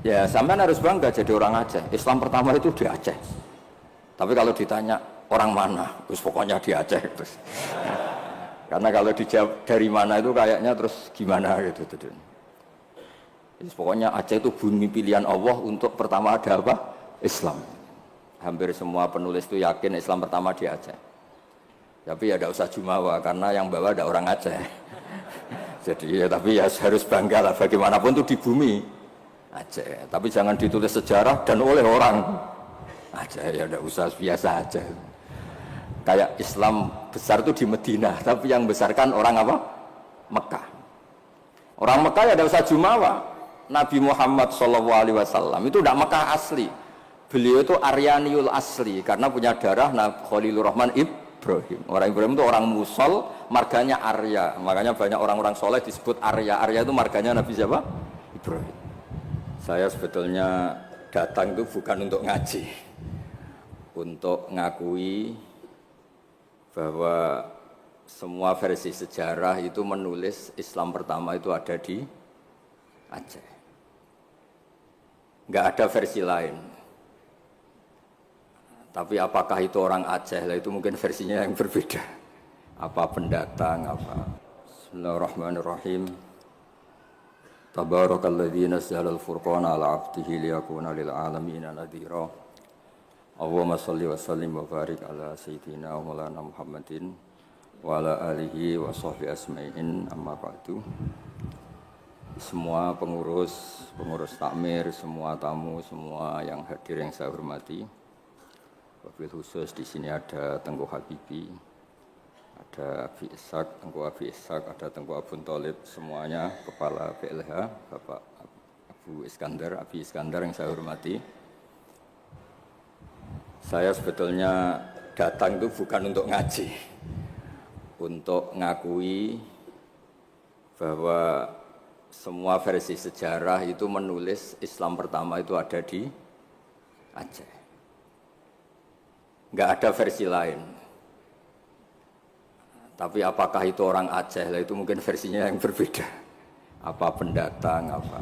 Ya, sampean harus bangga jadi orang Aceh. Islam pertama itu di Aceh. Tapi kalau ditanya orang mana, terus pokoknya di Aceh terus. Karena kalau dijawab dari mana itu kayaknya terus gimana gitu. Terus pokoknya Aceh itu bumi pilihan Allah untuk pertama ada apa? Islam. Hampir semua penulis itu yakin Islam pertama di Aceh. Tapi ya tidak usah jumawa karena yang bawa ada orang Aceh. Jadi ya, tapi ya harus bangga lah bagaimanapun itu di bumi Aceh. Tapi jangan ditulis sejarah dan oleh orang Aceh, ya tidak usah, biasa aja. Kayak Islam besar itu di Madinah, tapi yang besarkan orang apa? Mekah. Orang Mekah ya tidak usah jumawa. Nabi Muhammad SAW itu tidak Mekah asli. Beliau itu Aryaniul asli karena punya darah Khalilur Rahman Ibrahim. Orang Ibrahim itu orang Musol, marganya Arya. Makanya banyak orang-orang soleh disebut Arya. Arya itu marganya Nabi siapa? Ibrahim. Saya sebetulnya datang itu bukan untuk ngaji, untuk ngakui bahwa semua versi sejarah itu menulis Islam pertama itu ada di Aceh. Nggak ada versi lain. Tapi apakah itu orang Aceh? Lah itu mungkin versinya yang berbeda. Apa pendatang, apa. Bismillahirrahmanirrahim. Tabarakalladzi nazzala al-furqana 'ala 'abdihi liyakuna lil 'alamina nadhira. Allahumma shalli wa sallim wa barik ala sayyidina wa maulana Muhammadin wa ala alihi wa sahbihi asma'in, amma ba'du. Semua pengurus takmir, semua tamu, semua yang hadir yang saya hormati. Wabil khusus di sini ada Tengku Habibi, ada Abi Ishak, Tengku Abi Ishak, ada Tengku Abun Tholib, semuanya kepala PLH, Bapak Abu Iskandar, Abi Iskandar yang saya hormati. Saya sebetulnya datang itu bukan untuk ngaji, untuk ngakui bahwa semua versi sejarah itu menulis Islam pertama itu ada di Aceh. Nggak ada versi lain. Tapi apakah itu orang Aceh? Lah itu mungkin versinya yang berbeda. Apa pendatang, apa.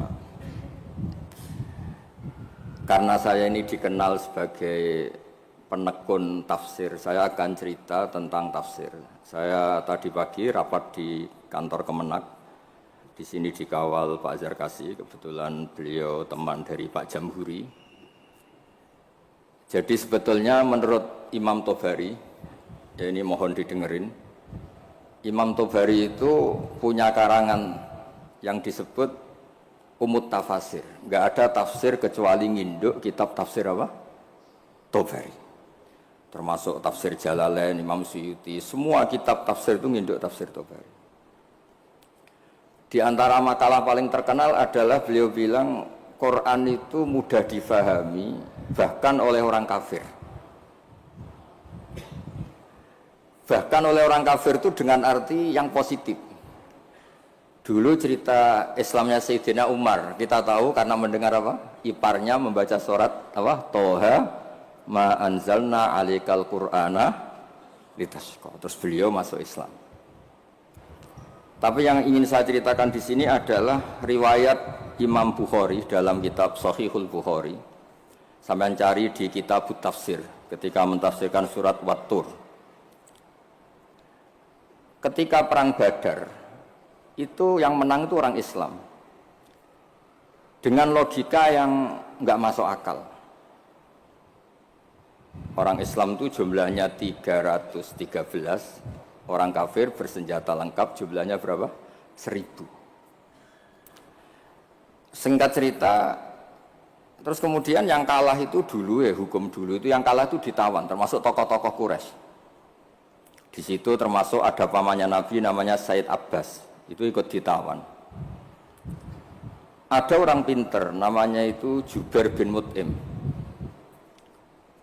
Karena saya ini dikenal sebagai penekun tafsir, saya akan cerita tentang tafsir. Saya tadi pagi rapat di kantor Kemenak. Di sini dikawal Pak Zarkasi, kebetulan beliau teman dari Pak Jamhuri. Jadi sebetulnya menurut Imam Tobari, ya ini mohon didengerin, Imam Tobari itu punya karangan yang disebut Umut Tafasir. Nggak ada tafsir kecuali nginduk kitab tafsir apa? Tobari. Termasuk tafsir Jalalain, Imam Suyuti, semua kitab tafsir itu nginduk tafsir Tobari. Di antara makalah paling terkenal adalah beliau bilang Quran itu mudah difahami bahkan oleh orang kafir. Bahkan oleh orang kafir itu dengan arti yang positif. Dulu cerita Islamnya Sayyidina Umar, kita tahu karena mendengar apa? Iparnya membaca surat apa? Toha ma anzalna 'alaikal qur'ana litasqa. Terus beliau masuk Islam. Tapi yang ingin saya ceritakan di sini adalah riwayat Imam Bukhari dalam kitab Shahihul Bukhari. Sampai cari di kitab Tafsir ketika mentafsirkan surat Wat-Tur. Ketika perang Badar, itu yang menang itu orang Islam. Dengan logika yang enggak masuk akal. Orang Islam itu jumlahnya 313. Orang kafir bersenjata lengkap jumlahnya berapa? 1000. Singkat cerita, terus kemudian yang kalah itu dulu ya, hukum dulu itu yang kalah itu ditawan, termasuk tokoh-tokoh Quraisy. Di situ termasuk ada pamannya Nabi namanya Said Abbas, itu ikut ditawan. Ada orang pinter namanya itu Jubair bin Mut'im.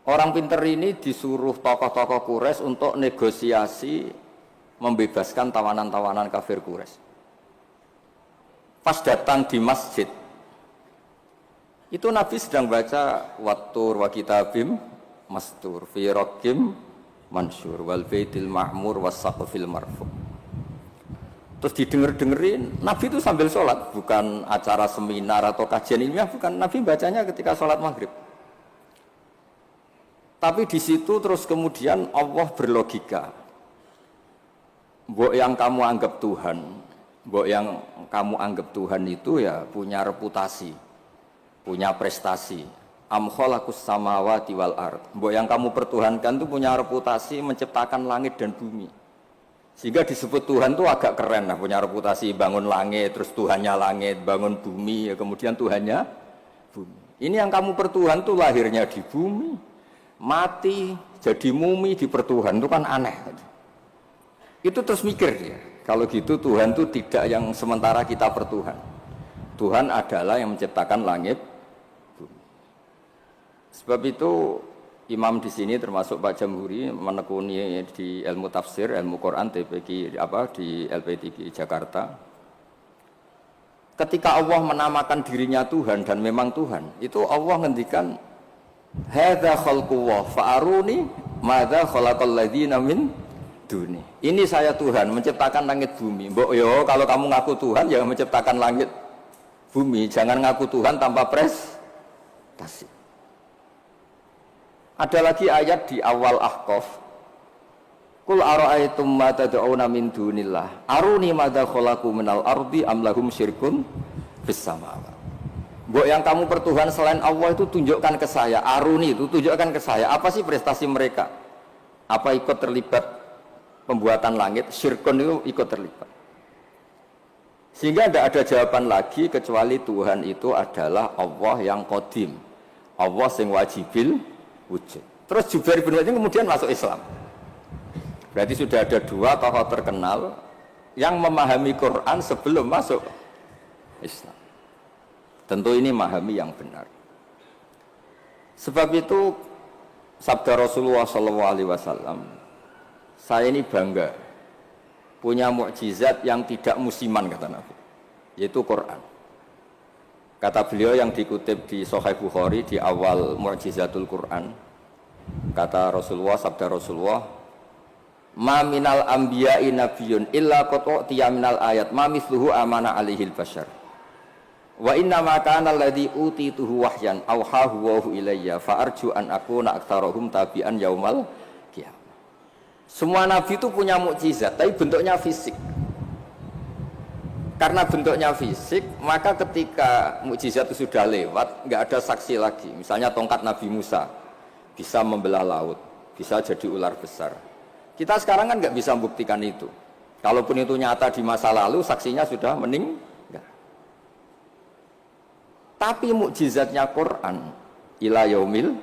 Orang pinter ini disuruh tokoh-tokoh Quraisy untuk negosiasi membebaskan tawanan-tawanan kafir Quraisy. Pas datang di masjid, itu Nabi sedang baca Wat-Tur wa kitabim mastur fi raqqim mansur wal baitil ma'mur was saqfil marfu. Terus didengerin, Nabi itu sambil sholat, bukan acara seminar atau kajian ilmiah, bukan. Nabi bacanya ketika sholat maghrib. Tapi di situ terus kemudian Allah berlogika. Mbok yang kamu anggap Tuhan, mbok yang kamu anggap Tuhan itu ya punya reputasi, punya prestasi. Am khalaqus samawati wal ard. Mbok yang kamu pertuhankan itu punya reputasi menciptakan langit dan bumi. Sehingga disebut Tuhan itu agak keren lah, punya reputasi bangun langit, terus Tuhannya langit, bangun bumi, ya kemudian Tuhannya bumi. Ini yang kamu pertuhan tuh lahirnya di bumi, mati jadi mumi di pertuhan, itu kan aneh. Itu terus mikir dia, kalau gitu Tuhan itu tidak yang sementara kita pertuhan. Tuhan adalah yang menciptakan langit, bumi. Sebab itu Imam di sini termasuk Pak Jamhuri menekuni di ilmu tafsir, ilmu Quran TPQ di LP3 Jakarta. Ketika Allah menamakan dirinya Tuhan dan memang Tuhan, itu Allah ngendikan hadza khalqullah fa'aruni madza khalaqal ladzina min duni. Ini saya Tuhan menciptakan langit bumi. Mbok yo kalau kamu ngaku Tuhan ya menciptakan langit bumi, jangan ngaku Tuhan tanpa prestasi. Ada lagi ayat di awal Ahqaf. Qul ara'aytum ma tad'una min dunillah aruni madza khalaqu minal ardi am lahum syirkun fis samawati. Mbok yang kamu pertuhan selain Allah itu tunjukkan ke saya, aruni itu tunjukkan ke saya apa sih prestasi mereka? Apa ikut terlibat pembuatan langit? Syirkun itu ikut terlibat. Sehingga tidak ada jawaban lagi kecuali Tuhan itu adalah Allah yang qadim. Allah sing wajibil wujud. Terus Jubair bin Mut'im kemudian masuk Islam. Berarti sudah ada dua tokoh terkenal yang memahami Quran sebelum masuk Islam. Tentu ini memahami yang benar. Sebab itu sabda Rasulullah SAW, saya ini bangga punya mukjizat yang tidak musiman, kata Nabi, yaitu Quran. Kata beliau yang dikutip di Sahih Bukhari di awal Mu'jizatul Quran, kata Rasulullah, sabda Rasulullah, ma minal anbiya'i nabiyyun illa qad utiya minal ayat ma mithluhu amana alaihil bashar wa inna ma kana alladhi utituhu wahyan awhahu wa ilayya fa arju an akuna aktsarahum tabi'an yaumal qiyamah. Semua nabi itu punya mukjizat tapi bentuknya fisik. Karena bentuknya fisik, maka ketika mukjizat itu sudah lewat, nggak ada saksi lagi. Misalnya tongkat Nabi Musa bisa membelah laut, bisa jadi ular besar. Kita sekarang kan nggak bisa membuktikan itu. Kalaupun itu nyata di masa lalu, saksinya sudah meninggal. Tapi mukjizatnya Quran, ila yaumil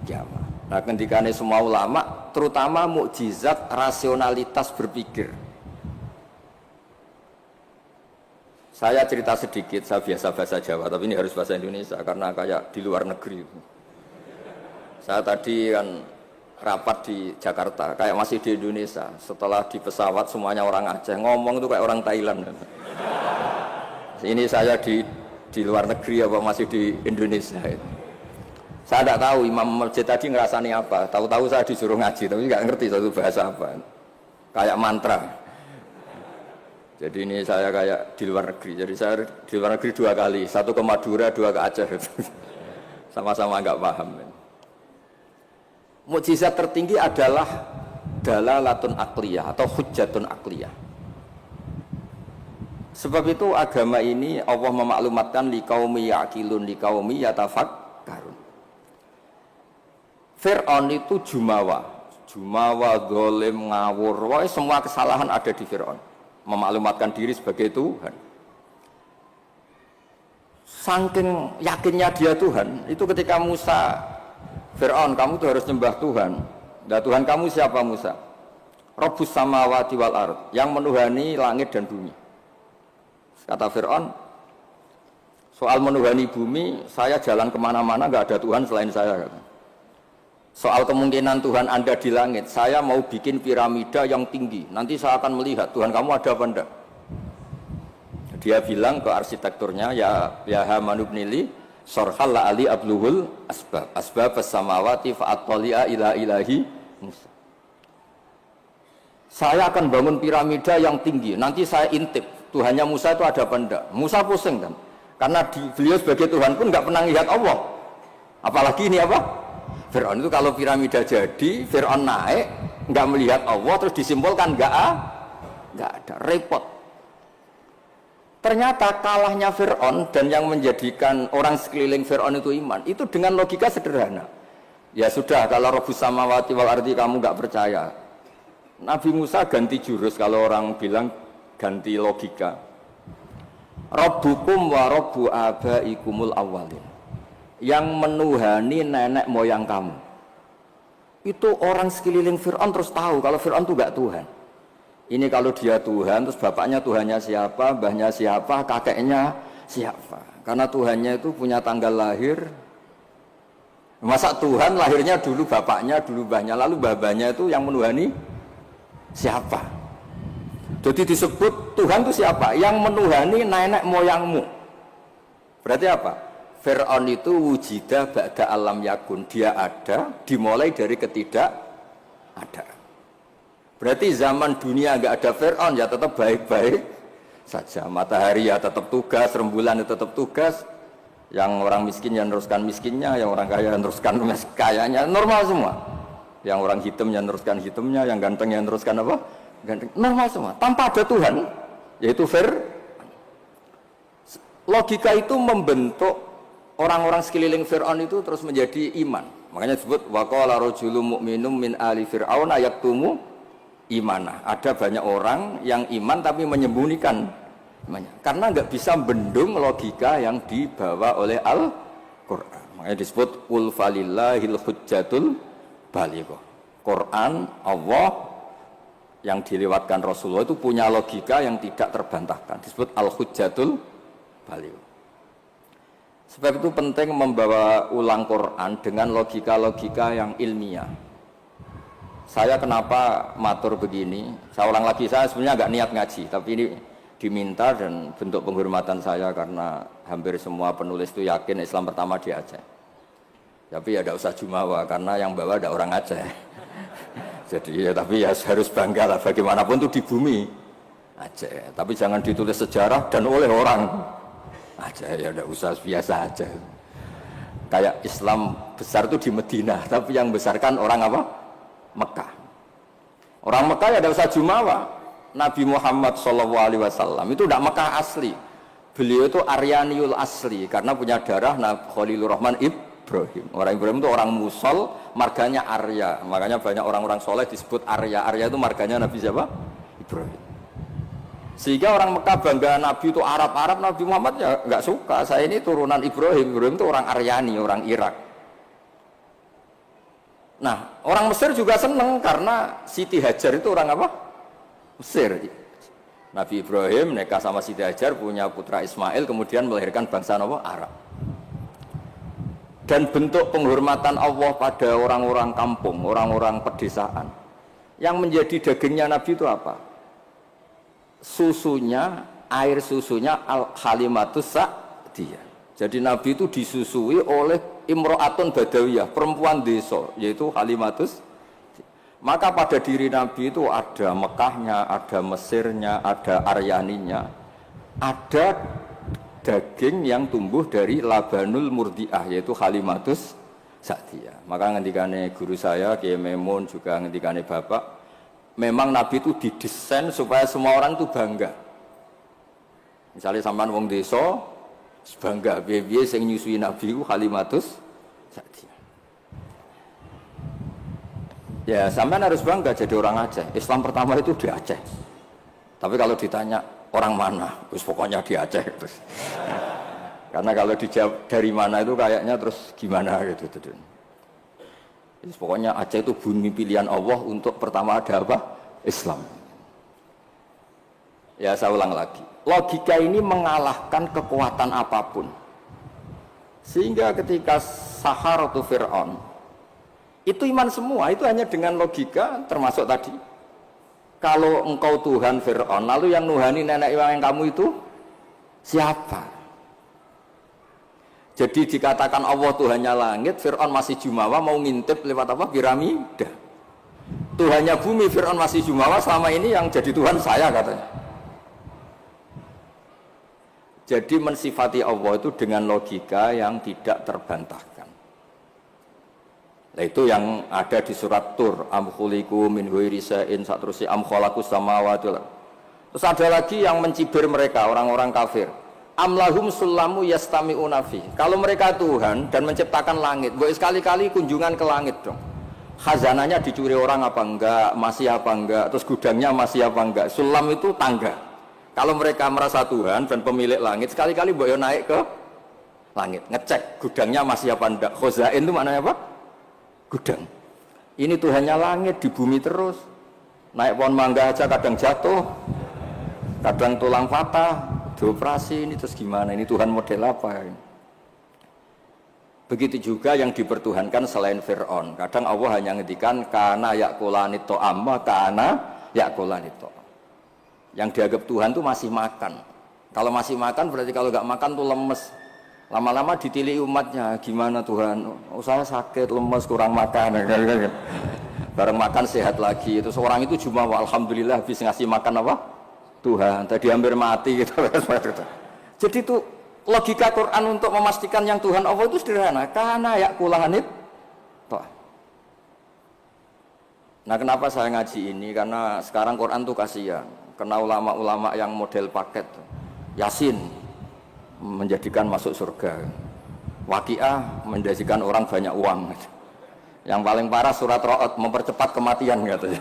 qiyamah. Nah, ketika semua ulama, terutama mukjizat rasionalitas berpikir. Saya cerita sedikit, saya biasa bahasa Jawa, tapi ini harus bahasa Indonesia karena kayak di luar negeri. Saya tadi kan rapat di Jakarta, kayak masih di Indonesia. Setelah di pesawat semuanya orang Aceh, ngomong itu kayak orang Thailand. Ini saya di luar negeri apa masih di Indonesia. Saya tidak tahu Imam Masjid tadi ngerasani apa. Tahu-tahu saya disuruh ngaji, tapi nggak ngerti satu bahasa apa. Kayak mantra. Jadi ini saya kayak di luar negeri. Jadi saya di luar negeri 2 kali, 1 ke Madura, 2 ke Aceh. Sama-sama nggak paham. Mukjizat tertinggi adalah dalalatun akliyah atau hujjatun akliyah. Sebab itu agama ini Allah memaklumatkan liqaumi yaqilun liqaumi yatafakkarun. Fir'aun itu jumawa, zalim, ngawur, wah semua kesalahan ada di Fir'aun. Memaklumatkan diri sebagai Tuhan. Saking yakinnya dia Tuhan, itu ketika Musa, Fir'aun, kamu tuh harus nyembah Tuhan. Nah, Tuhan kamu siapa Musa? Rabbus samawati wal ard, yang menuhani langit dan bumi. Kata Fir'aun, soal menuhani bumi, saya jalan kemana-mana nggak ada Tuhan selain saya. Soal kemungkinan Tuhan Anda di langit, saya mau bikin piramida yang tinggi. Nanti saya akan melihat Tuhan kamu ada apa enggak. Dia bilang ke arsitekturnya, ya Haman ibnili sorhal la ali abluhul asbab as-samawati fa'attali'a ila ilahi Musa. Saya akan bangun piramida yang tinggi, nanti saya intip Tuhannya Musa itu ada apa enggak. Musa pusing kan, karena beliau sebagai Tuhan pun nggak pernah lihat Allah, apalagi ini apa, Fir'aun. Itu kalau piramida jadi, Fir'aun naik nggak melihat Allah, terus disimpulkan nggak ada, repot. Ternyata kalahnya Fir'aun dan yang menjadikan orang sekeliling Fir'aun itu iman, itu dengan logika sederhana. Ya sudah, kalau Rabbus samawati wal ardi kamu nggak percaya, Nabi Musa ganti jurus. Kalau orang bilang ganti logika, Rabbukum wa Rabbu abaikumul awwalin, yang menuhani nenek moyang kamu. Itu orang sekeliling Fir'aun terus tahu kalau Fir'aun itu nggak Tuhan. Ini kalau dia Tuhan, terus bapaknya Tuhannya siapa, mbahnya siapa, kakeknya siapa. Karena Tuhannya itu punya tanggal lahir. Masa Tuhan lahirnya dulu bapaknya, dulu mbahnya, lalu mbahnya itu yang menuhani siapa? Jadi disebut Tuhan itu siapa? Yang menuhani nenek moyangmu. Berarti apa? Fir'aun itu wujida ba'da alam yakun. Dia ada, dimulai dari ketidak ada. Berarti zaman dunia nggak ada Fir'aun, ya tetap baik-baik saja. Matahari ya tetap tugas, rembulan ya tetap tugas. Yang orang miskin ya teruskan miskinnya, yang orang kaya teruskan kayanya, normal semua. Yang orang hitam yang teruskan hitamnya, yang ganteng yang teruskan apa? Ganteng. Normal semua, tanpa ada Tuhan, yaitu logika itu membentuk orang-orang sekeliling Fir'aun itu terus menjadi iman. Makanya disebut waqala rajulun mu'minun min ali fir'aun yaktumu imanah. Ada banyak orang yang iman tapi menyembunyikan imannya, karena nggak bisa bendung logika yang dibawa oleh Al-Quran. Makanya disebut qul falillahil hujjatul balighah. Quran, Allah yang dilewatkan Rasulullah itu punya logika yang tidak terbantahkan, disebut al-hujjatul balighah. Sebab itu penting membawa ulang Quran dengan logika-logika yang ilmiah. Saya kenapa matur begini, saya ulang lagi, saya sebenarnya nggak niat ngaji, tapi ini diminta dan bentuk penghormatan saya karena hampir semua penulis itu yakin Islam pertama di Aceh. Tapi ya tidak usah jumawa karena yang bawa ada orang Aceh. Jadi ya, tapi ya harus bangga lah, bagaimanapun itu di bumi Aceh. Tapi jangan ditulis sejarah dan oleh orang Aceh, ya tidak usah, biasa aja. Kayak Islam besar itu di Medina, tapi yang besarkan orang apa? Mekah. Orang Mekah ya tidak usah jumawa. Nabi Muhammad SAW itu tidak Mekah asli. Beliau itu Aryaniul asli karena punya darah Khalilur Rahman Ibrahim. Orang Ibrahim itu orang Musol, marganya Arya. Makanya banyak orang-orang soleh disebut Arya. Arya itu marganya Nabi siapa? Ibrahim. Sehingga orang Mekah bangga Nabi itu Arab-Arab, Nabi Muhammad ya nggak suka. Saya ini turunan Ibrahim. Ibrahim itu orang Aryani, orang Irak. Nah, orang Mesir juga seneng karena Siti Hajar itu orang apa? Mesir. Nabi Ibrahim nikah sama Siti Hajar, punya putra Ismail, kemudian melahirkan bangsa apa? Arab. Dan bentuk penghormatan Allah pada orang-orang kampung, orang-orang pedesaan. Yang menjadi dagingnya Nabi itu apa? Susunya, air susunya al-halimatus sa'diyah. Jadi Nabi itu disusui oleh imro'atun badawiyah, perempuan desa, yaitu halimatus. Maka pada diri Nabi itu ada Mekahnya, ada Mesirnya, ada Aryaninya, ada daging yang tumbuh dari labanul murdiah, yaitu halimatus sa'diyah. Maka ngendikane guru saya Kiai Memun, juga ngendikane Bapak, memang Nabi itu didesain supaya semua orang itu bangga. Misalnya sampean wong desa bangga biye-biye sing nyusui Nabi ku halimatus sa'diyah. Ya, sampean harus bangga jadi orang Aceh. Islam pertama itu di Aceh. Tapi kalau ditanya orang mana, terus pokoknya di Aceh terus. Karena kalau dijawab dari mana itu kayaknya terus gimana gitu. Terus pokoknya Aceh itu bumi pilihan Allah untuk pertama ada apa? Islam. Ya, saya ulang lagi. Logika ini mengalahkan kekuatan apapun. Sehingga ketika Saharatu Fir'aun itu iman semua, itu hanya dengan logika, termasuk tadi. Kalau engkau Tuhan Fir'aun, lalu yang nuhani nenek yang kamu itu siapa? Jadi dikatakan Allah Tuhannya langit, Fir'aun masih jumawa mau ngintip lewat apa? Piramida. Tuhannya bumi, Fir'aun masih jumawa, selama ini yang jadi Tuhan saya katanya. Jadi mensifati Allah itu dengan logika yang tidak terbantahkan. Nah itu yang ada di surat Tur, am khuliqu min ghairi shay'in, saterusé am khalaqus samawati. Terus ada lagi yang mencibir mereka, orang-orang kafir. Am lahum sulamu yastami'una fi. Kalau mereka Tuhan dan menciptakan langit, boleh sekali-kali kunjungan ke langit dong. Khazananya dicuri orang apa enggak, masih apa enggak, terus gudangnya masih apa enggak. Sulam itu tangga. Kalau mereka merasa Tuhan dan pemilik langit, sekali-kali boleh naik ke langit, ngecek gudangnya masih apa enggak. Khazain itu maknanya apa? Gudang. Ini Tuhannya langit, di bumi terus. Naik pohon mangga aja kadang jatuh, kadang tulang patah, dioperasi. Ini terus gimana? Ini Tuhan model apa ini? Begitu juga yang dipertuhankan selain Fir'aun. Kadang Allah hanya ngendikan kana yakulani to'am, kana yakulani to'am. Yang dianggap Tuhan itu masih makan. Kalau masih makan berarti kalau nggak makan tuh lemes. Lama-lama ditili umatnya, gimana Tuhan? Oh, saya sakit, lemes, kurang makan. Bareng makan sehat lagi. Terus orang itu cuma alhamdulillah bisa ngasih makan apa? Tuhan. Tadi hampir mati gitu. Jadi itu logika Quran untuk memastikan yang Tuhan Allah itu sederhana. Karena ya kulanganit. Nah kenapa saya ngaji ini? Karena sekarang Quran tuh kasihan. Kena ulama-ulama yang model paket. Yasin menjadikan masuk surga. Waqiah menjadikan orang banyak uang. Yang paling parah surat Ra'd mempercepat kematian katanya.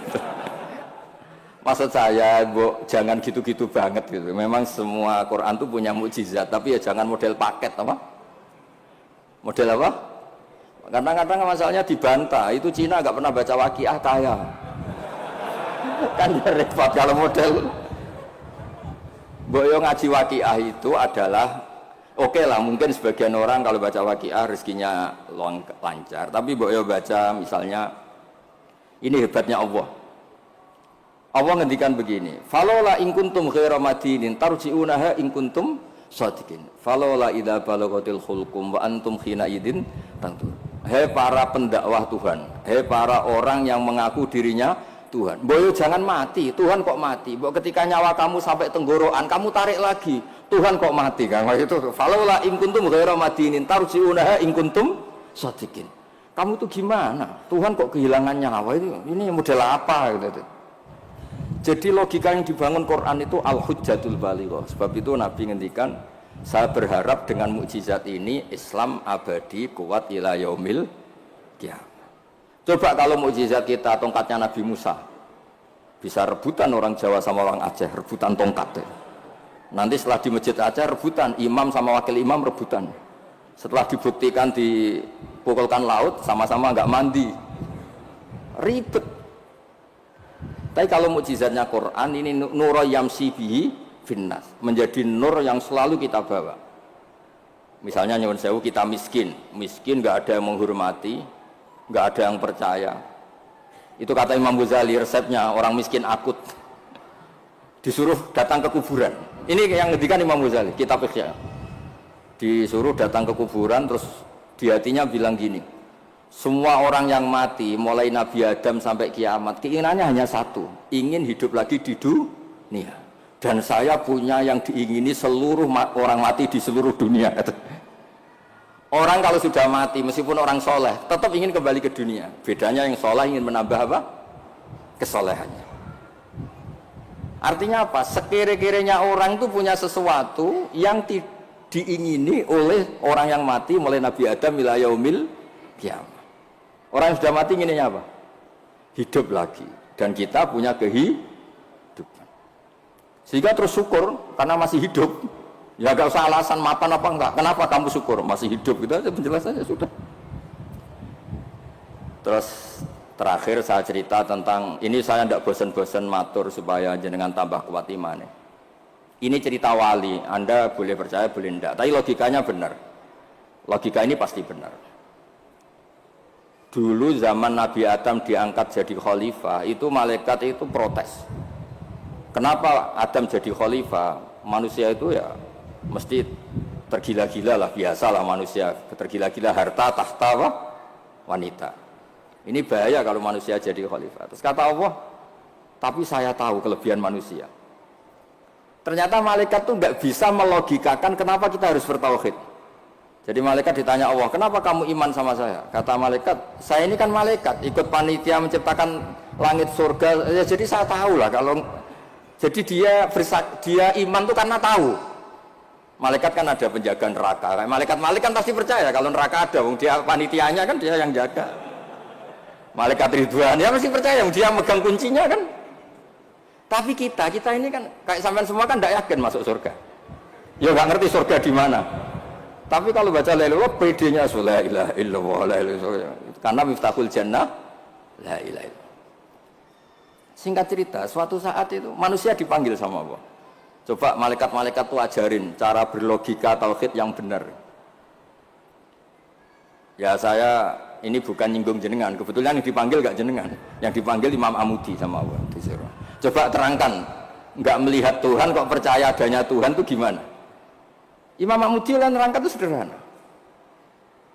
Maksud saya, Bu, jangan gitu-gitu banget gitu. Memang semua Quran itu punya mukjizat, tapi ya jangan model paket apa? Model apa? Kadang-kadang masalahnya dibantah. Itu Cina nggak pernah baca Waqiah kaya. Kan repot kalau model. Boyo ngaji Waqiah itu adalah oke lah, mungkin sebagian orang kalau baca Waqiah rezekinya lancar. Tapi Boyo baca misalnya, ini hebatnya Allah. Allah ngendikan begini, falola in kuntum ghaira madinin tarji'unaha in kuntum shadiqin. Falola idza balaghatil khulqum wa antum khina idin tantur. Hei para pendakwah Tuhan, hei para orang yang mengaku dirinya Tuhan. Boyo jangan mati, Tuhan kok mati. Bo ketika nyawa kamu sampai tenggorokan, kamu tarik lagi, Tuhan kok mati kan? Itu falola in kuntum ghaira madinin tarji'unaha in kuntum shadiqin. Kamu tuh gimana? Tuhan kok kehilangan nyawa itu? Ini model apa gitu. Jadi logika yang dibangun Quran itu al-hujjatul balighah. Sebab itu Nabi ngendikan, saya berharap dengan mukjizat ini Islam abadi kuat ila yaumil qiyamah. Coba kalau mukjizat kita tongkatnya Nabi Musa, bisa rebutan orang Jawa sama orang Aceh, rebutan tongkat. Nanti setelah di masjid Aceh rebutan, imam sama wakil imam rebutan. Setelah dibuktikan dipukulkan laut, sama-sama nggak mandi, ribet. Tapi kalau mukjizatnya Quran ini nur yamsi bihi finnas, menjadi nur yang selalu kita bawa. Misalnya nyuwun sewu kita miskin nggak ada yang menghormati, nggak ada yang percaya. Itu kata Imam Ghazali, resepnya orang miskin akut disuruh datang ke kuburan. Ini yang ngendikan Imam Ghazali, kitab Ihya. Disuruh datang ke kuburan, terus di hatinya bilang gini, semua orang yang mati mulai Nabi Adam sampai kiamat keinginannya hanya satu, ingin hidup lagi di dunia. Dan saya punya yang diingini seluruh orang mati di seluruh dunia. Orang kalau sudah mati meskipun orang soleh tetap ingin kembali ke dunia. Bedanya yang soleh ingin menambah apa? Kesolehannya. Artinya apa? Sekira-kiranya orang itu punya sesuatu yang diingini oleh orang yang mati mulai Nabi Adam ila yaumil qiyamah. Orang yang sudah mati inginnya apa? Hidup lagi. Dan kita punya kehidupan. Sehingga terus syukur karena masih hidup. Ya gak usah alasan mapan apa enggak. Kenapa kamu syukur? Masih hidup. Gitu aja penjelasannya sudah. Terus terakhir saya cerita tentang, ini saya tidak bosan-bosan matur supaya jenengan tambah kuat imannya. Ini cerita wali. Anda boleh percaya, boleh enggak. Tapi logikanya benar. Logika ini pasti benar. Dulu zaman Nabi Adam diangkat jadi khalifah, itu malaikat itu protes. Kenapa Adam jadi khalifah? Manusia itu ya mesti tergila-gila lah, biasalah manusia tergila-gila harta, tahta, wanita. Ini bahaya kalau manusia jadi khalifah. Terus kata Allah, tapi saya tahu kelebihan manusia. Ternyata malaikat tuh nggak bisa melogikakan kenapa kita harus bertauhid. Jadi malaikat ditanya Allah, kenapa kamu iman sama saya? Kata malaikat, saya ini kan malaikat, ikut panitia menciptakan langit surga. Ya, jadi saya tahu lah kalau. Jadi dia iman tuh karena tahu. Malaikat kan ada penjaga neraka. Malaikat kan pasti percaya kalau neraka ada. Dia panitianya kan dia yang jaga. Malaikat Ridwan ya pasti percaya. Dia megang kuncinya kan. Tapi kita ini kan kayak sampean semua kan tidak yakin masuk surga. Ya nggak ngerti surga di mana. Tapi kalau baca la ilaha PD-nya la ilaha illallah la ilaha illallah. Karena miftahul jannah la ilaha illallah. Singkat cerita, suatu saat itu manusia dipanggil sama Allah. Coba malaikat-malaikat itu ajarin cara berlogika tauhid yang benar. Ya saya ini bukan nyinggung jenengan, kebetulan yang dipanggil gak jenengan. Yang dipanggil Imam Amudi sama Allah. Coba terangkan, nggak melihat Tuhan kok percaya adanya Tuhan itu gimana? Imam Amudi lah nerangkan itu sederhana.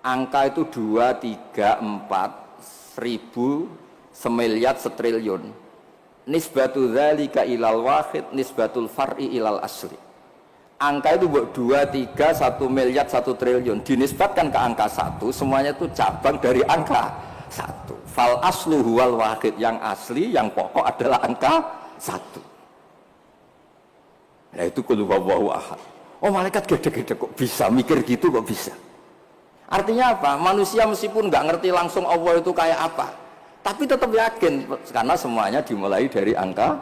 Angka itu 2, 3, 4, 1000, semiliar, setriliun. Nisbatu dzalika ilal wahid, nisbatul far'i ilal asli. Angka itu buat 2, 3, 1 miliar, 1 triliun. Dinisbatkan ke angka 1, semuanya itu cabang dari angka 1. Fal aslu huwal wahid, yang asli, yang pokok adalah angka 1. Nah itu qul huwallahu ahad. Oh malaikat gede-gede kok bisa mikir gitu, kok bisa. Artinya apa? Manusia meskipun nggak ngerti langsung Allah itu kayak apa, tapi tetap yakin karena semuanya dimulai dari angka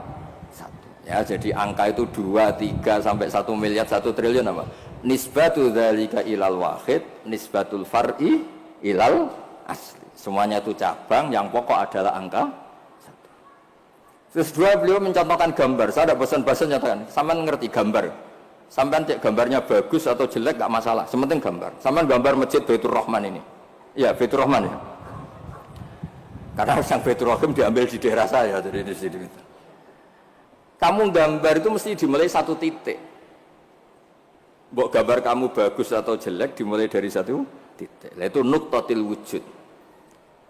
1. Ya, jadi angka itu 2, 3 sampai 1 miliar, 1 triliun apa? Nisbatu dzalika ilal wahid, nisbatul far'i ilal asli. Semuanya itu cabang, yang pokok adalah angka 1. Terus dua, beliau mencontohkan gambar. Saya ada bosan-bosan nyatakan, sampean ngerti gambar. Sampean cek gambarnya bagus atau jelek gak masalah, sementing gambar. Sampean gambar masjid Baitur Rahman ini. Ya, Baitur Rahman ya. Karena yang Baitur Rahim diambil di daerah saya, jadi di sini. Kamu gambar itu mesti dimulai 1 titik. Mbok gambar kamu bagus atau jelek dimulai dari 1 titik. Itu nuqtatil wujud.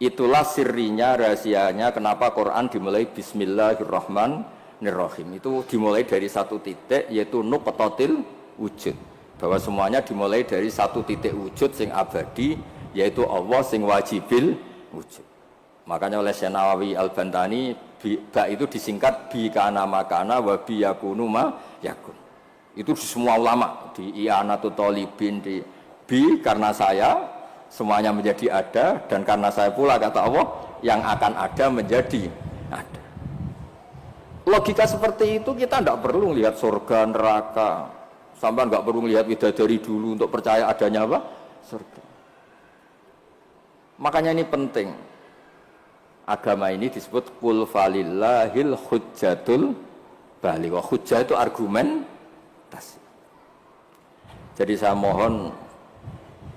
Itulah sirrinya, rahasianya kenapa Quran dimulai Bismillahirrahmanirrahim. Itu dimulai dari 1 titik, yaitu nuqtatil wujud. Bahwa semuanya dimulai dari 1 titik wujud sing abadi, yaitu Allah sing wajibil wujud. Makanya oleh Syekh Nawawi Al-Bantani, ba itu disingkat bi kana makana wa bi yakunu ma yakun. Itu di semua ulama, di I'anatul Thalibin, di bi karena saya semuanya menjadi ada, dan karena saya pula kata Allah yang akan ada menjadi ada. Logika seperti itu kita tidak perlu lihat surga neraka, sampai nggak perlu lihat bidadari dulu untuk percaya adanya apa? Surga. Makanya ini penting. Agama ini disebut qul falillahil hujjatul baligh. Hujjah itu argumentasi. Jadi saya mohon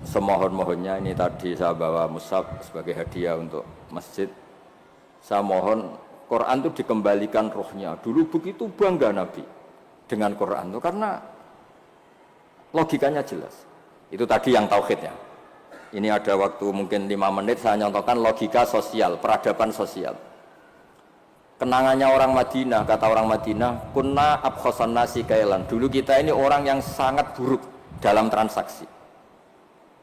semohon-mohonnya, ini tadi saya bawa mushaf sebagai hadiah untuk masjid. Saya mohon Quran itu dikembalikan rohnya. Dulu begitu bangga Nabi dengan Quran itu karena logikanya jelas. Itu tadi yang tauhidnya. Ini ada waktu mungkin 5 menit saya nyontohkan logika sosial, peradaban sosial. Kenangannya orang Madinah, kata orang Madinah, kunna abkhosan nasi kailan. Dulu kita ini orang yang sangat buruk dalam transaksi.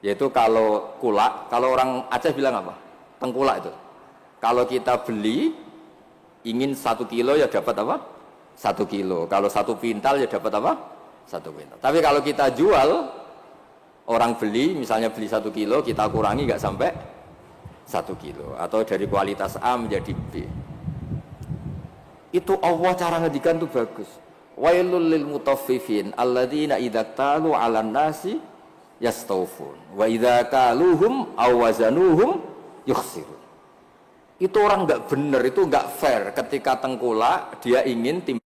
Yaitu kalau kulak, kalau orang Aceh bilang apa? Tengkulak itu. Kalau kita beli, ingin 1 kilo ya dapat apa? 1 kilo. Kalau 1 pintal ya dapat apa? 1 pintal. Tapi kalau kita jual, orang beli, misalnya beli 1 kilo, kita kurangi nggak sampai 1 kilo. Atau dari kualitas A menjadi B. Itu Allah cara ngedikan itu bagus. Wailul lil mutaffifin alladzina idza talu 'alan nasi yastawfun wa idza kaluhum aw wazanuhum yukhsirun. Itu orang nggak benar, itu nggak fair ketika tengkulak dia ingin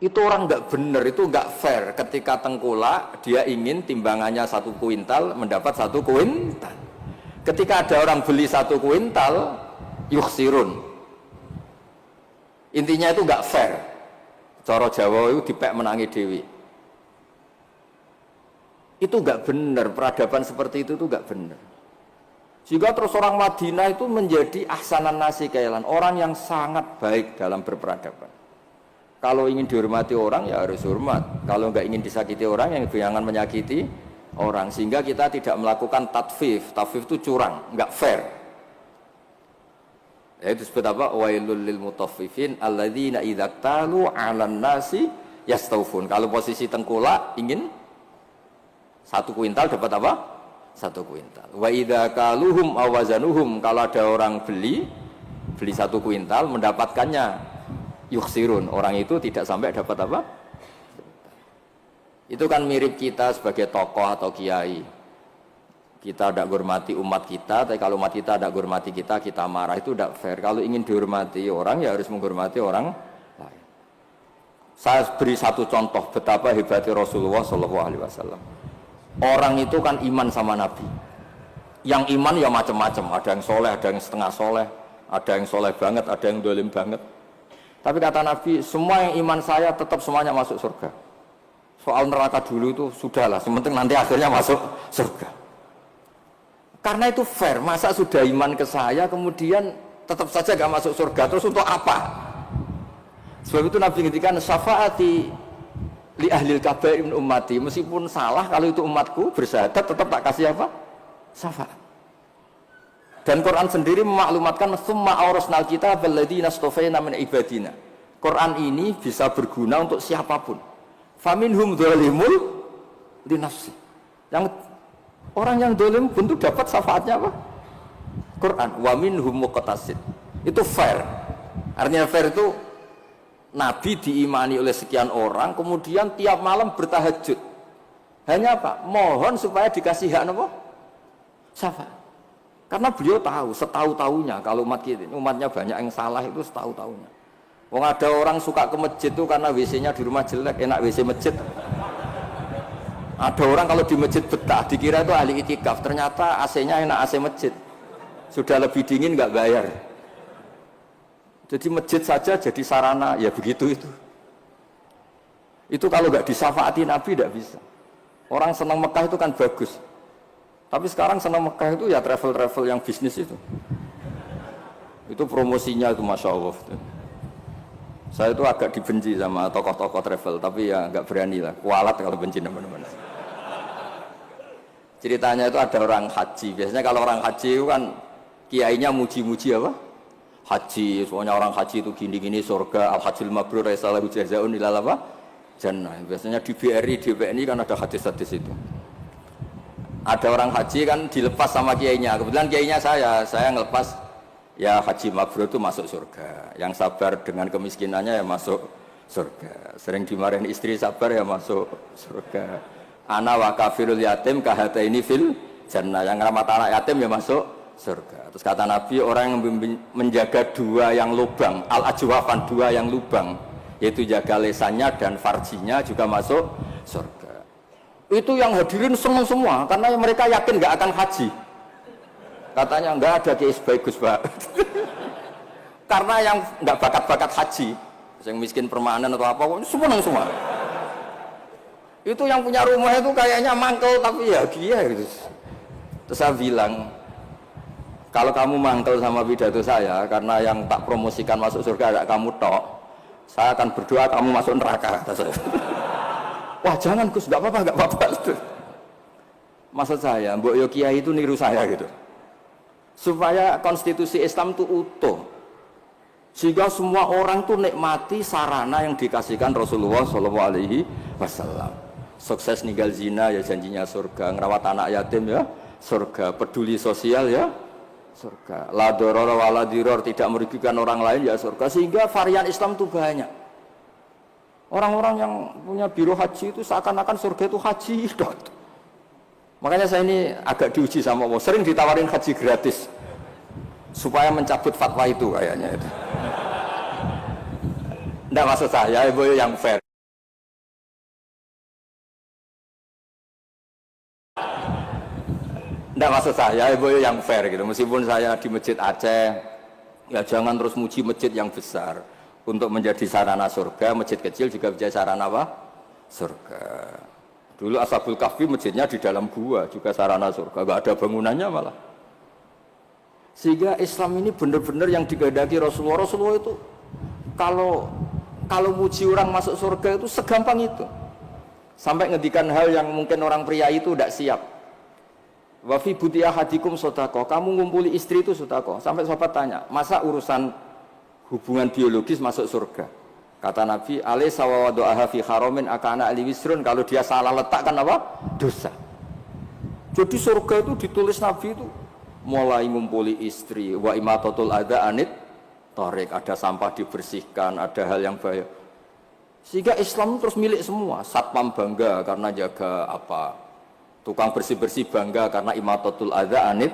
itu orang nggak benar, itu nggak fair ketika tengkulak dia ingin timbangannya 1 kuintal mendapat 1 kuintal. Ketika ada orang beli 1 kuintal yukhsirun, intinya itu nggak fair. Cara Jawa itu dipek menangi dewi. Itu enggak benar, peradaban seperti itu tuh enggak benar. Sehingga terus orang Madinah itu menjadi ahsanan nasi kailan, orang yang sangat baik dalam berperadaban. Kalau ingin dihormati orang ya harus hormat. Kalau enggak ingin disakiti orang yang jangan menyakiti orang. Sehingga kita tidak melakukan tatfif. Tatfif itu curang, enggak fair. Itu disebut apa? Wailul lil mutaffifin alladzina idza talu 'alan nasi yastawfun. Kalau posisi tengkulak ingin 1 kuintal dapat apa? 1 kuintal. Wa idza kaluhum awazanuhum, kalau ada orang beli 1 kuintal mendapatkannya yukhsirun, orang itu tidak sampai dapat apa? Itu kan mirip kita sebagai tokoh atau kiai. Kita tidak hormati umat kita, tapi kalau umat kita tidak hormati kita, kita marah, itu tidak fair. Kalau ingin dihormati orang ya harus menghormati orang lain. Saya beri 1 contoh betapa hebatnya Rasulullah SAW. Orang itu kan iman sama Nabi. Yang iman ya macam-macam, ada yang soleh, ada yang setengah soleh, ada yang soleh banget, ada yang dolim banget. Tapi kata Nabi, semua yang iman saya tetap semuanya masuk surga. Soal neraka dulu itu sudahlah, sementing nanti akhirnya masuk surga. Karena itu fair, masa sudah iman ke saya kemudian tetap saja gak masuk surga, terus untuk apa? Sebab itu Nabi ngintikan syafaati li ahlil kabair min ummati, meskipun salah kalau itu umatku bersyahadat tetap tak kasih apa? Syafaat. Dan Quran sendiri memaklumatkan summa aurasnal kitab alladzina astafaina min ibadina. Quran ini bisa berguna untuk siapapun. Faminhum dzalimul li nafsi. Yang orang yang zalim pun itu dapat syafaatnya apa? Quran. Wa minhum muqtasid. Itu fair. Artinya fair itu Nabi diimani oleh sekian orang, kemudian tiap malam bertahajud. Hanya apa? Mohon supaya dikasih hak apa? Syafaat. Karena beliau tahu, setahu-tahunya kalau umatnya banyak yang salah itu setahu-tahunya. Wong ada orang suka ke masjid itu karena WC-nya di rumah jelek, enak WC masjid. Ada orang kalau di masjid betah, dikira itu ahli itikaf, ternyata AC-nya enak AC masjid. Sudah lebih dingin nggak bayar. Jadi masjid saja jadi sarana, ya begitu itu. Itu kalau nggak disyafaati Nabi tidak bisa. Orang senang Mekah itu kan bagus. Tapi sekarang senang Mekah itu ya travel-travel yang bisnis itu. Itu promosinya itu Masya Allah. Saya itu agak dibenci sama tokoh-tokoh travel, tapi ya nggak berani lah. Kualat kalau benci teman-teman. Ceritanya itu ada orang haji. Biasanya kalau orang haji itu kan kiainya muji-muji apa? Haji, soalnya orang haji itu gini-gini surga, al-hajjul mabrur raisalahu jazaun ilal apa? Jannah. Biasanya di BRI, di BNI kan ada hadis-hadis itu. Ada orang haji kan dilepas sama kiainya. Kebetulan kiainya saya ngelepas ya haji mabrur itu masuk surga. Yang sabar dengan kemiskinannya ya masuk surga. Sering dimarahin istri sabar ya masuk surga. Ana wa kafirul yatim kahataini fil jannah. Yang ramah anak yatim ya masuk surga. Terus kata Nabi, orang yang menjaga 2 yang lubang, al-ajwafan 2 yang lubang, yaitu jaga lesannya dan farjinya juga masuk surga. Itu yang hadirin senang semua, karena mereka yakin nggak akan haji. Katanya nggak ada kiai bagus Pak. Karena yang nggak bakat-bakat haji, yang miskin permanen atau apa, semua. Itu yang punya rumah itu kayaknya mangkel tapi ya dia gitu. Terus saya bilang, kalau kamu mangkel sama pidato saya karena yang tak promosikan masuk surga ada kamu tok, saya akan berdoa kamu masuk neraka, kata saya. Wah jangan Gus, nggak apa-apa itu. Maksud saya, Mbok Yo Kiai itu niru saya gitu, supaya konstitusi Islam itu utuh, sehingga semua orang tuh nikmati sarana yang dikasihkan Rasulullah SAW. Sukses ninggal zina ya janjinya surga, ngerawat anak yatim ya surga, peduli sosial ya surga, la doror wala diror, tidak merugikan orang lain ya surga. Sehingga varian Islam itu banyak. Orang-orang yang punya biro haji itu seakan-akan surga itu haji. Makanya saya ini agak diuji sama Allah, sering ditawarin haji gratis supaya mencabut fatwa itu kayaknya itu. Nggak maksud saya, ibu yang fair. Nggak maksud saya, ibu yang fair gitu. Meskipun saya di masjid Aceh, ya jangan terus muji masjid yang besar. Untuk menjadi sarana surga, masjid kecil juga menjadi sarana apa? Surga. Dulu Ashabul Kahfi masjidnya di dalam gua, juga sarana surga, gak ada bangunannya malah. Sehingga Islam ini benar-benar yang dikehendaki Rasulullah. Rasulullah itu kalau muji orang masuk surga itu segampang itu. Sampai ngendikan hal yang mungkin orang pria itu tidak siap. Wa fi buti ahadikum sodaqah, kamu ngumpuli istri itu sodaqah. Sampai sahabat tanya, masa urusan hubungan biologis masuk surga? Kata Nabi, alaysa wa wadu'aha fi haramin akana ali wisrun, kalau dia salah letakkan apa? Dosa. Jadi surga itu ditulis Nabi itu mulai ngumpuli istri, wa imatatul adza anit tarik, ada sampah dibersihkan, ada hal yang bahaya. Sehingga Islam terus milik semua. Satpam bangga karena jaga apa? Tukang bersih-bersih bangga karena imatatul adza anit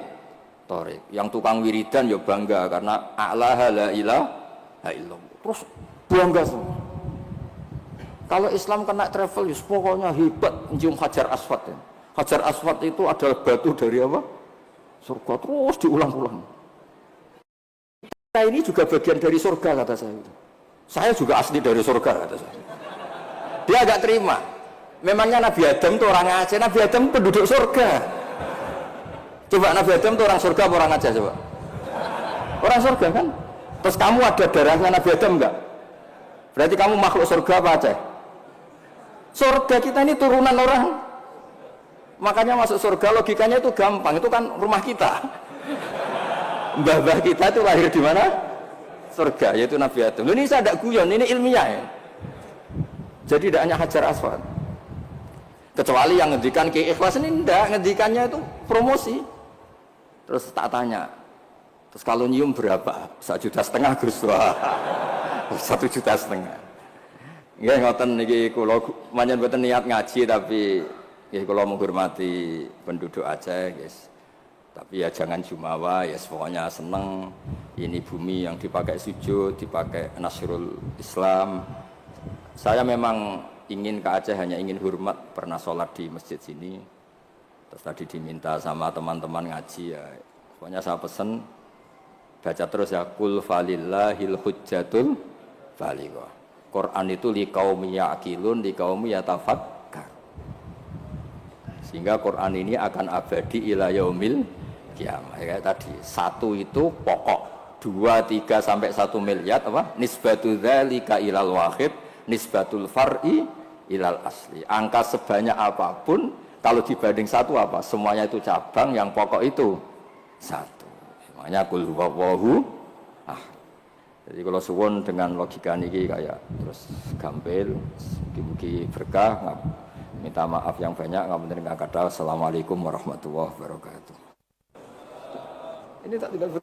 tarik. Yang tukang wiridan ya bangga karena a'laha la ilaha illallah. Terus bangga semua. Kalau Islam kena travel, ya pokoknya hebat, mencium Hajar Aswad. Ya. Hajar Aswad itu adalah batu dari apa? Surga, terus diulang-ulang. Kita ini juga bagian dari surga, kata saya. Saya juga asli dari surga, kata saya. Dia agak terima. Memangnya Nabi Adam itu orang Aceh, Nabi Adam penduduk surga. Coba Nabi Adam itu orang surga apa orang Aceh coba? Orang surga kan? Terus kamu ada darahnya Nabi Adam enggak? Berarti kamu makhluk surga apa Aceh? Surga kita ini turunan orang. Makanya masuk surga logikanya itu gampang, itu kan rumah kita. Mbah-mbah kita itu lahir di mana? Surga, yaitu Nabi Adam. Ini saya tidak guyon, ini ilmiah ya. Jadi tidak hanya Hajar Aswad. Kecuali yang ngendikan Ki Ikhlas ini enggak, ngendikannya itu promosi. Terus tak tanya, terus kalau nyium berapa? 1,5 juta Gus. Wah. 1,5 juta. Nggih ngoten niki kula manjen mboten niat ngaji tapi nggih kula menghormati penduduk Aceh, guys. Tapi ya jangan jumawa, ya pokoknya seneng ini bumi yang dipakai sujud, dipakai nasrul Islam. Saya memang ingin ke Aceh hanya ingin hormat, pernah sholat di masjid sini. Terus tadi diminta sama teman-teman ngaji ya. Pokoknya saya pesen baca terus ya kul falillahil hujjatul baligha. Quran itu liqaumi ya'qilun, liqaumi yatafakkar. Sehingga Quran ini akan abadi ila yaumil kiamah. Ya, tadi satu itu pokok, 2, 3 sampai 1 miliar apa? Nisbatu dzalika ilal wahid, nisbatul far'i ilal asli. Angka sebanyak apapun kalau dibanding satu apa? Semuanya itu cabang, yang pokok itu satu. Makanya kul huwallahu ahad. Jadi kalau suwun dengan logika niki kayak terus gampil, mugi-mugi berkah, minta maaf yang banyak, ngapunten ingkang kathah. Assalamualaikum warahmatullahi wabarakatuh. Ini tak tinggal